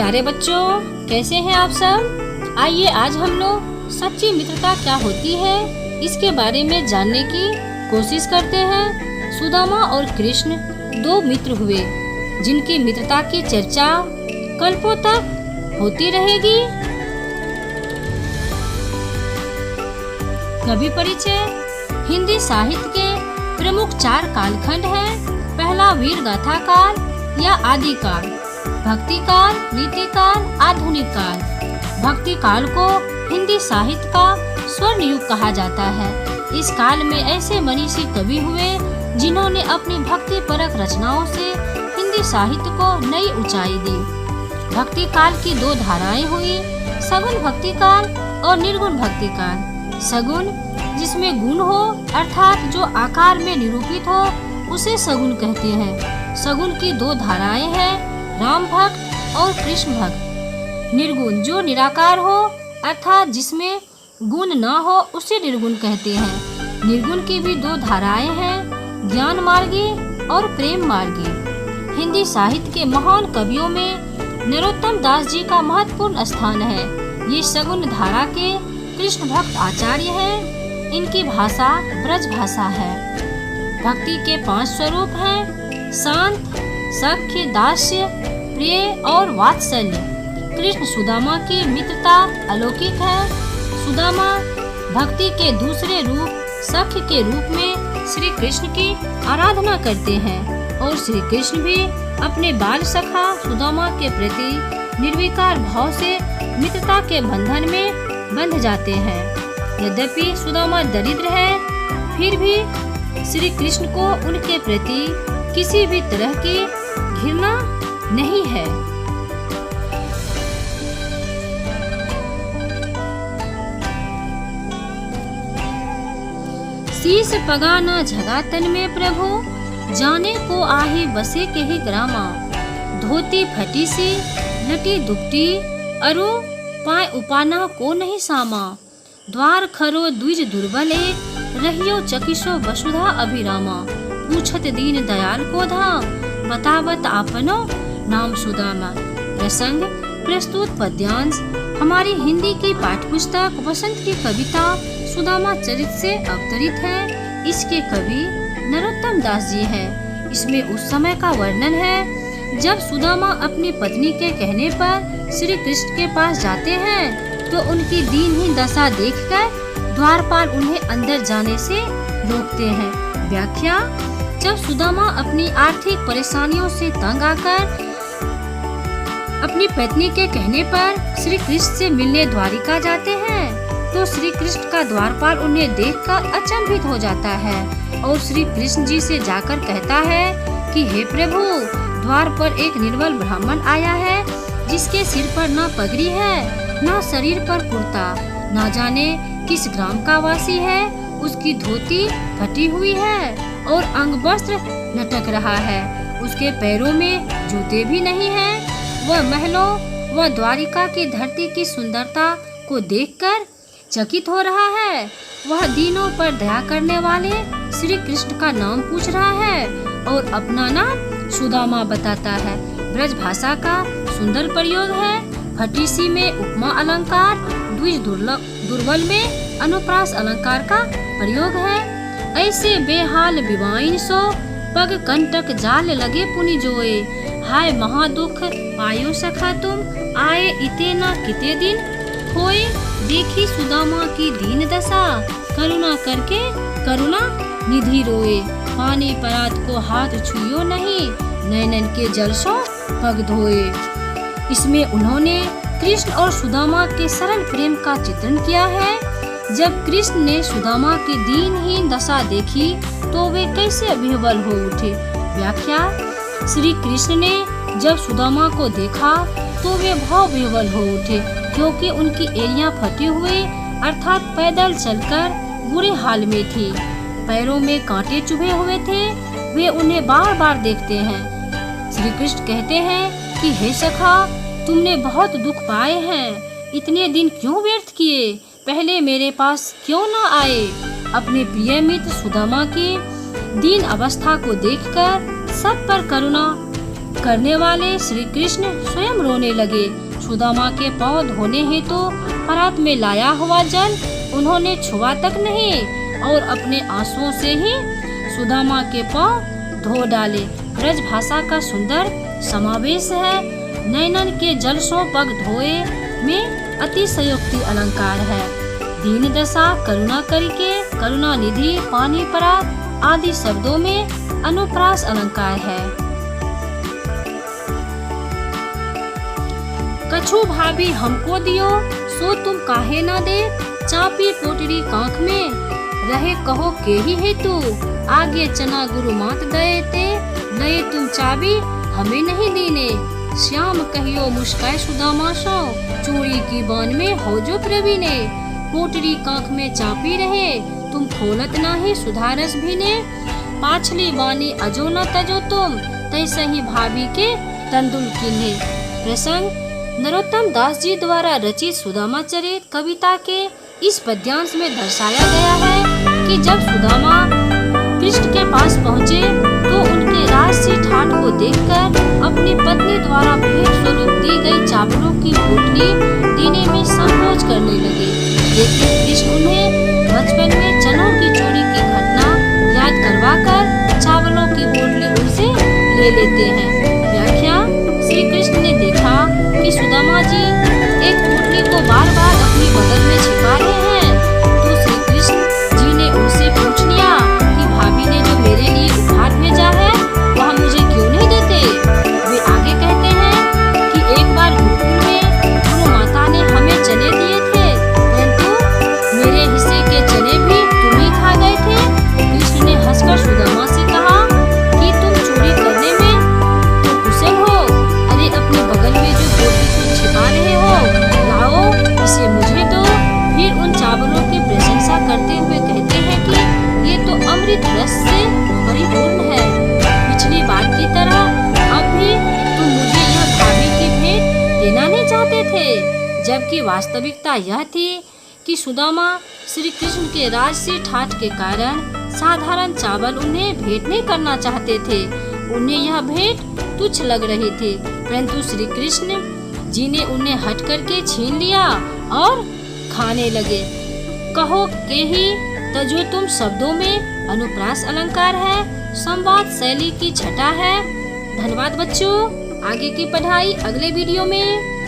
प्यारे बच्चों, कैसे हैं आप सब। आइए आज हम लोग सच्ची मित्रता क्या होती है इसके बारे में जानने की कोशिश करते हैं। सुदामा और कृष्ण दो मित्र हुए जिनकी मित्रता की चर्चा कल्पों तक होती रहेगी। कवि परिचय। हिंदी साहित्य के प्रमुख 4 कालखंड हैं। पहला वीर गाथा काल या आदि काल, भक्ति काल, नीति काल, आधुनिक काल। भक्ति काल को हिंदी साहित्य का स्वर्ण युग कहा जाता है। इस काल में ऐसे मनीषी कवि हुए जिन्होंने अपनी भक्ति परक रचनाओं से हिंदी साहित्य को नई ऊंचाई दी। भक्ति काल की 2 धाराएं हुई, सगुण भक्ति काल और निर्गुण भक्ति काल। सगुण जिसमें गुण हो अर्थात जो आकार में निरूपित हो उसे सगुण कहते हैं। सगुण की 2 धाराएं हैं, राम भक्त और कृष्ण भक्त। निर्गुण जो निराकार हो अर्थात जिसमें गुण न हो उसे निर्गुण कहते हैं। निर्गुण की भी 2 धाराएं हैं, ज्ञान मार्गी और प्रेम मार्गी। हिंदी साहित्य के महान कवियों में नरोत्तम दास जी का महत्वपूर्ण स्थान है। ये सगुण धारा के कृष्ण भक्त आचार्य हैं। इनकी भाषा ब्रज भाषा है। भक्ति के 5 स्वरूप हैं, शांत, सख्य, दास्य, प्रिय और वात्सल्य। कृष्ण सुदामा की मित्रता अलौकिक है। सुदामा भक्ति के दूसरे रूप सख्य के रूप में श्री कृष्ण की आराधना करते हैं और श्री कृष्ण भी अपने बाल सखा सुदामा के प्रति निर्विकार भाव से मित्रता के बंधन में बंध जाते हैं। यद्यपि सुदामा दरिद्र है, फिर भी श्री कृष्ण को उनके प्रति किसी भी तरह की घृणा नहीं है। शीस पगा न झगातन में प्रभु, जाने को आही बसे के ही ग्रामा। धोती फटी सी लटी दुपटी, अरु पाए उपाना को नहीं सामा। द्वार खरो द्विज दुर्बल एक, रहियो चकिशो वसुधा अभिरामा। पूछत दीन दयाल को धा, बतावत आपनो नाम सुदामा। प्रसंग प्रस्तुत पद्यांश हमारी हिंदी की पाठ्यपुस्तक वसंत की कविता सुदामा चरित से अवतरित है। इसके कवि नरोत्तम दास जी हैं। इसमें उस समय का वर्णन है जब सुदामा अपनी पत्नी के कहने पर श्री कृष्ण के पास जाते हैं तो उनकी दीनहीन दशा देखकर द्वारपाल उन्हें अंदर जाने से रोकते हैं। व्याख्या। जब सुदामा अपनी आर्थिक परेशानियों से तंग आकर अपनी पत्नी के कहने पर श्री कृष्ण से मिलने द्वारिका जाते हैं तो श्री कृष्ण का द्वारपाल उन्हें देखकर अचंभित हो जाता है और श्री कृष्ण जी से जाकर कहता है कि हे प्रभु, द्वार पर एक निर्बल ब्राह्मण आया है जिसके सिर पर न पगड़ी है न शरीर पर कुर्ता, न जाने किस ग्राम का वासी है। उसकी धोती फटी हुई है और अंग वस्त्र लटक रहा है। उसके पैरों में जूते भी नहीं हैं। वह महलों व द्वारिका की धरती की सुंदरता को देखकर चकित हो रहा है। वह दीनों पर दया करने वाले श्री कृष्ण का नाम पूछ रहा है और अपना नाम सुदामा बताता है। ब्रज भाषा का सुंदर प्रयोग है। फटी सी में उपमा अलंकार, द्विज दुर्बल में अनुप्रास अलंकार का प्रयोग है। ऐसे बेहाल विवाइन सो, पग कंटक जाल लगे पुनि जोए। हाय महादुख पायो सखा तुम, आए इते न किते दिन होए। देखी सुदामा की दीन दशा, करुणा करके करुणा निधि रोए। पानी परात को हाथ छुइयो नहीं, नैनन के जल सो पग धोए। इसमें उन्होंने कृष्ण और सुदामा के सरल प्रेम का चित्रण किया है। जब कृष्ण ने सुदामा की दीनहीन दशा देखी तो वे कैसे विह्वल हो उठे। व्याख्या। श्री कृष्ण ने जब सुदामा को देखा तो वे भाव विह्वल हो उठे क्योंकि उनकी एड़ियां फटी हुई अर्थात पैदल चलकर बुरे हाल में थी। पैरों में कांटे चुभे हुए थे। वे उन्हें बार बार देखते हैं। श्री कृष्ण कहते हैं कि हे सखा, तुमने बहुत दुख पाए हैं। इतने दिन क्यों व्यर्थ किए? पहले मेरे पास क्यों न आए? अपने प्रिय मित्र सुदामा की दीन अवस्था को देखकर सब पर करुणा करने वाले श्री कृष्ण स्वयं रोने लगे। सुदामा के पांव धोने हेतु परात में लाया हुआ जल उन्होंने छुआ तक नहीं और अपने आंसुओं से ही सुदामा के पांव धो डाले। ब्रज भाषा का सुंदर समावेश है। नैनन के जल सो पग धोए में अतिशयोक्ति अलंकार है। दीन दशा करुणा करके, करुणा निधि, पानी परात आदि शब्दों में अनुप्रास अलंकार है। कछु भाभी हमको दियो सो तुम काहे ना दे, चापी पोटरी कांख में रहे कहो के ही हेतु, आगे चना गुरु मात गए ते लये तुम चाबी हमें नहीं दीने। श्याम कहियो मुस्काए सुदामा सो, चूड़ी की बान में हो जो प्रवीणे, पोटरी कांख में चापी रहे तुम खोलत नाही सुधारस भी ने, पाछली बानी अजो न तजो तुम तैसे ही भाभी के तंदुल किन्हे। प्रसंग नरोत्तम दास जी द्वारा रचित सुदामा चरित कविता के इस पद्यांश में दर्शाया गया है कि जब सुदामा कृष्ण के पास पहुँचे तो उनके राजसी ठाठ को देखकर अपनी पत्नी द्वारा भेंट स्वरूप दी गई चावलों की पोटली देने में संकोच करने लगे। लेकिन कृष्ण उन्हें बचपन में चनों की चोरी की घटना याद करवाकर चावलों की पोटली उनसे ले लेते हैं। व्याख्या श्री कृष्ण ने देखा कि सुदामा जी एक पोटली को बार बार अपनी बगल में छिपा रहे हैं, तो श्री कृष्ण जी ने उनसे पूछ लिया कि भाभी ने जो मेरे लिए उपहार भेजा है वह मुझे क्यों नहीं देते। वे आगे कहते हैं कि एक बार गोकुल में गुरु माता ने हमें चने दिए थे, परंतु मेरे हिस्से के चने भी तुम ही खा गए थे। कृष्ण ने हंसकर सुदामा से कहा कि तुम चोरी करने में तो कुशल हो, अरे अपने बगल में जो पोटली तुम छिपा रहे हो लाओ इसे मुझे दो। फिर उन चावलों की प्रशंसा करते हुए कहते हैं कि ये तो अमृत रस से परिपूर्ण है। पिछली बार की तरह अब भी तुम मुझे यह भाभी की भेंट देना नहीं चाहते थे, जबकि वास्तविकता यह थी कि सुदामा श्री कृष्ण के राजसी ठाठ के कारण साधारण चावल उन्हें भेंट नहीं करना चाहते थे। उन्हें यह भेंट तुच्छ लग रही थी, परंतु श्री कृष्ण जी ने उन्हें हट करके छीन लिया और खाने लगे। कहो के ही तजो तुम शब्दों में अनुप्रास अलंकार है, संवाद शैली की छटा है। धन्यवाद बच्चों, आगे की पढ़ाई अगले वीडियो में।